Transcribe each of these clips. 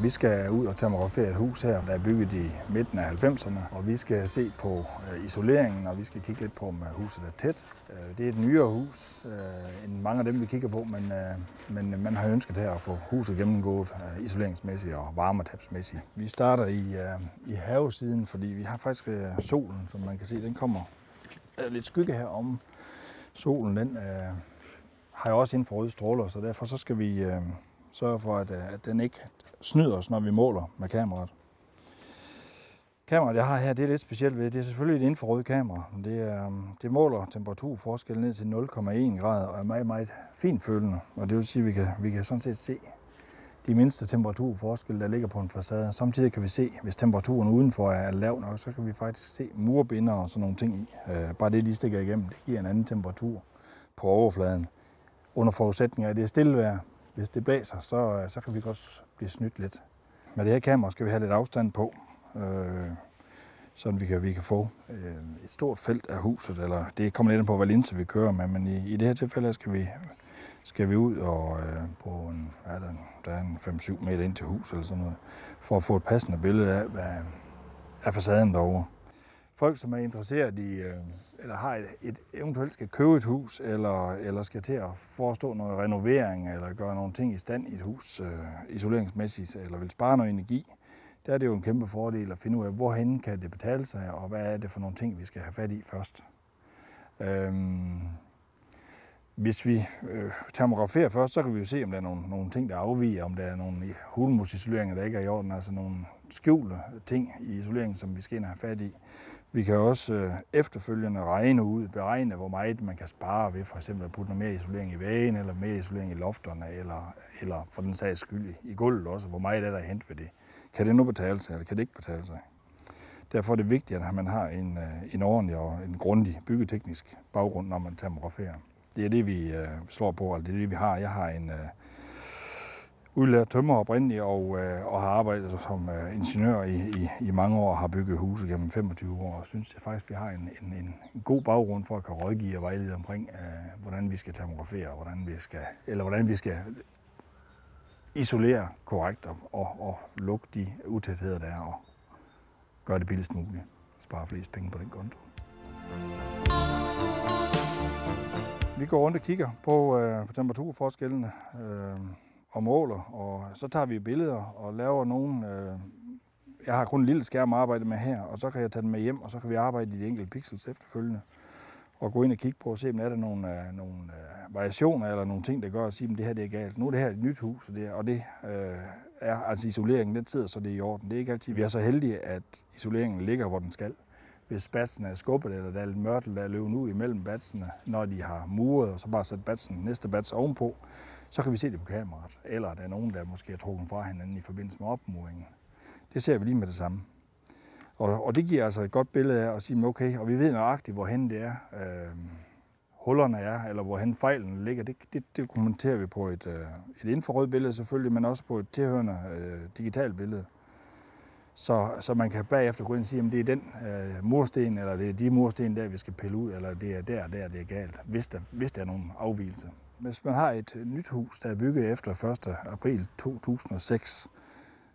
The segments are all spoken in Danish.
Vi skal ud og termografere et hus her, der er bygget i midten af 90'erne, og vi skal se på isoleringen, og vi skal kigge lidt på, om huset er tæt. Det er et nyere hus end mange af dem, vi kigger på, men man har ønsket her at få huset gennemgået isoleringsmæssigt og varmetabsmæssigt. Vi starter i havesiden, fordi vi har faktisk solen, som man kan se, den kommer lidt skygge her om. Solen den har jo også infrarøde stråler, så derfor så skal vi sørge for, at den ikke snyder os, når vi måler med kameraet. Kameraet, jeg har her, det er lidt specielt ved. Det er selvfølgelig et infrarødt kamera. Det måler temperaturforskel ned til 0,1 grader og er meget, meget finfølende. Og det vil sige, at vi kan sådan set se de mindste temperaturforskelle, der ligger på en facade. Samtidig kan vi se, hvis temperaturen udenfor er lav nok, så kan vi faktisk se murbinder og sådan nogle ting i. Bare det, de stikker igennem, det giver en anden temperatur på overfladen. Under forudsætning af, at det er stillevejr. Hvis det blæser, så kan vi godt blive snydt lidt. Med det her kamera skal vi have lidt afstand på, så vi kan få et stort felt af huset. Eller det kommer lidt an på, hvad linse vi kører med, men i det her tilfælde skal vi ud og på der er en 5-7 meter ind til hus eller sådan noget, for at få et passende billede af facaden derovre. Folk, som er interesseret i, eller har eventuelt skal købe et hus, eller skal til at forestå noget renovering, eller gøre nogle ting i stand i et hus isoleringsmæssigt, eller vil spare noget energi, der er det jo en kæmpe fordel at finde ud af, hvorhen kan det betale sig, og hvad er det for nogle ting, vi skal have fat i først. Hvis vi termograferer først, så kan vi jo se, om der er nogle ting, der afviger, om der er nogle hulmusisoleringer, der ikke er i orden, altså nogle skjulte ting i isoleringen, som vi skal ind og have fat i. Vi kan også efterfølgende beregne, hvor meget man kan spare ved for eksempel at putte noget mere isolering i væggen, eller mere isolering i lofterne, eller for den sags skyld i gulvet også, hvor meget er der hent ved det. Kan det nu betale sig, eller kan det ikke betale sig? Derfor er det vigtigt, at man har en ordentlig og en grundig byggeteknisk baggrund, når man termograferer. Det er det, vi slår på, og det er det, vi har. Jeg har en udlært tømrer oprindeligt og har arbejdet som ingeniør i mange år og har bygget huse gennem 25 år. Og synes jeg faktisk, vi har en god baggrund for at kunne rådgive og vejlede omkring, hvordan vi skal termografere, og hvordan vi skal isolere korrekt og lukke de utætheder, der er, og gøre det billigst muligt. Spare flest penge på den konto. Vi går rundt og kigger på temperaturforskellene og måler, og så tager vi billeder og laver nogle. Jeg har kun en lille skærm at arbejde med her, og så kan jeg tage den med hjem, og så kan vi arbejde i de enkelte pixels efterfølgende og gå ind og kigge på og se, om der er nogle variationer eller nogle ting, der gør at sige, at det her det er galt. Nu er det her et nyt hus, og det er altså isoleringen, den sidder, så det er i orden. Det er ikke altid, vi er så heldige, at isoleringen ligger, hvor den skal. Hvis batsen er skubbet, eller der er lidt mørtel, der er løbet ud imellem batsene, når de har muret, og så bare sat næste bats ovenpå, så kan vi se det på kameraet. Eller der er nogen, der måske er trukket fra hinanden i forbindelse med opmuringen. Det ser vi lige med det samme. Og det giver altså et godt billede af at sige, okay, og vi ved nøjagtigt, hvorhen det er, hullerne er, eller hvorhen fejlen ligger. Det dokumenterer vi på et infrarødt billede selvfølgelig, men også på et tilhørende digitalt billede. Så man kan bagefter gå ind og sige, om det er den mursten, eller det er de mursten der, vi skal pille ud, eller det er der, det er galt, hvis der er nogen afvigelser. Hvis man har et nyt hus, der er bygget efter 1. april 2006,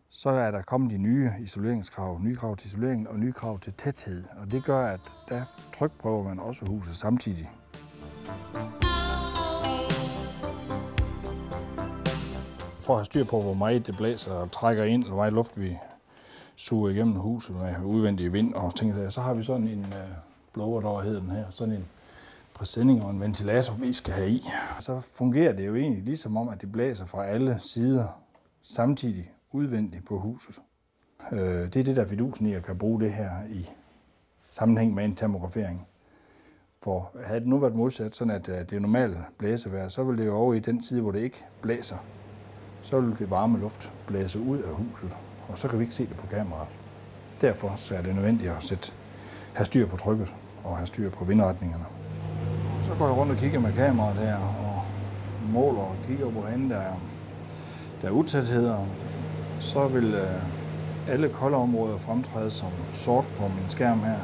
så er der kommet de nye isoleringskrav, nye krav til isoleringen og nye krav til tæthed. Og det gør, at der trykprøver man også huset samtidig. For at have styr på, hvor meget det blæser og trækker ind, og hvor meget luft vi suger igennem huset med udvendig vind og ting, så har vi sådan en blower, der hedder den her, sådan en præsending og en ventilator, vi skal have i. Så fungerer det jo egentlig ligesom om, at det blæser fra alle sider samtidig udvendigt på huset. Det er det, der er fidusen i at kan bruge det her i sammenhæng med en termografering. For havde det nu været modsat, sådan at det er normalt blæsevejr, så vil det jo over i den side, hvor det ikke blæser. Så vil det varme luft blæse ud af huset, og så kan vi ikke se det på kameraet. Derfor så er det nødvendigt at have styr på trykket og have styr på vindretningerne. Så går jeg rundt og kigger med kameraet her og måler og kigger på, hvordan der er utætheder. Så vil alle kolde områder fremtræde som sort på min skærm her.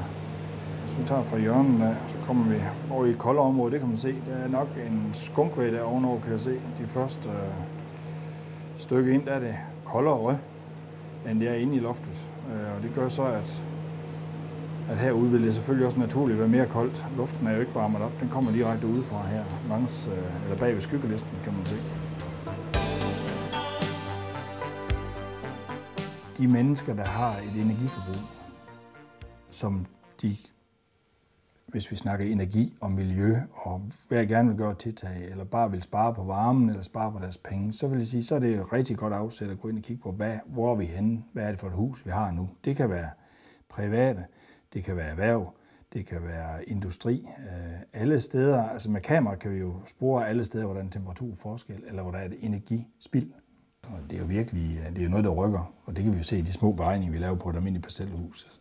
Hvis vi tager fra hjørnet af, så kommer vi over i et kolde område. Det kan man se. Der er nok en skunkvæg der ovenover, kan jeg se. De første stykke ind, der er det koldere rød. end det er inde i loftet. Og det gør så, at herude vil det selvfølgelig også naturligt være mere koldt. Luften er jo ikke varmet op, den kommer direkte udefra her, eller bag ved skyggelisten, kan man se. De mennesker, der har et energiforbrug, som de, hvis vi snakker energi og miljø, og hvad gerne vil gøre tiltag, eller bare vil spare på varmen, eller spare på deres penge, så vil jeg sige, så er det et rigtig godt afsæt at gå ind og kigge på, hvor er vi henne, hvad er det for et hus, vi har nu. Det kan være private, det kan være erhverv, det kan være industri, alle steder. Altså med kamera kan vi jo spore alle steder, hvor der er en temperaturforskel, eller hvor der er et energispild. Og det er jo virkelig noget, der rykker, og det kan vi jo se i de små beregninger, vi laver på et almindeligt parcelhus. Altså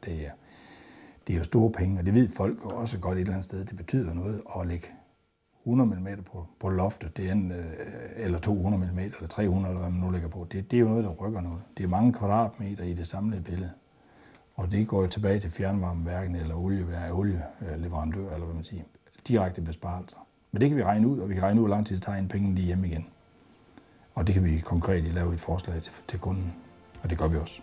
det er jo store penge, og det ved folk også godt et eller andet sted. Det betyder noget at lægge 100 mm på loftet, eller 200 mm, eller 300, eller hvad man nu lægger på. Det er jo noget, der rykker noget. Det er mange kvadratmeter i det samlede billede. Og det går jo tilbage til fjernvarmeværken eller olieleverandør, eller hvad man siger. Direkte besparelser. Men det kan vi regne ud, og vi kan regne ud, hvor lang tid det tager en penge lige hjem igen. Og det kan vi konkret lave et forslag til kunden, og det gør vi også.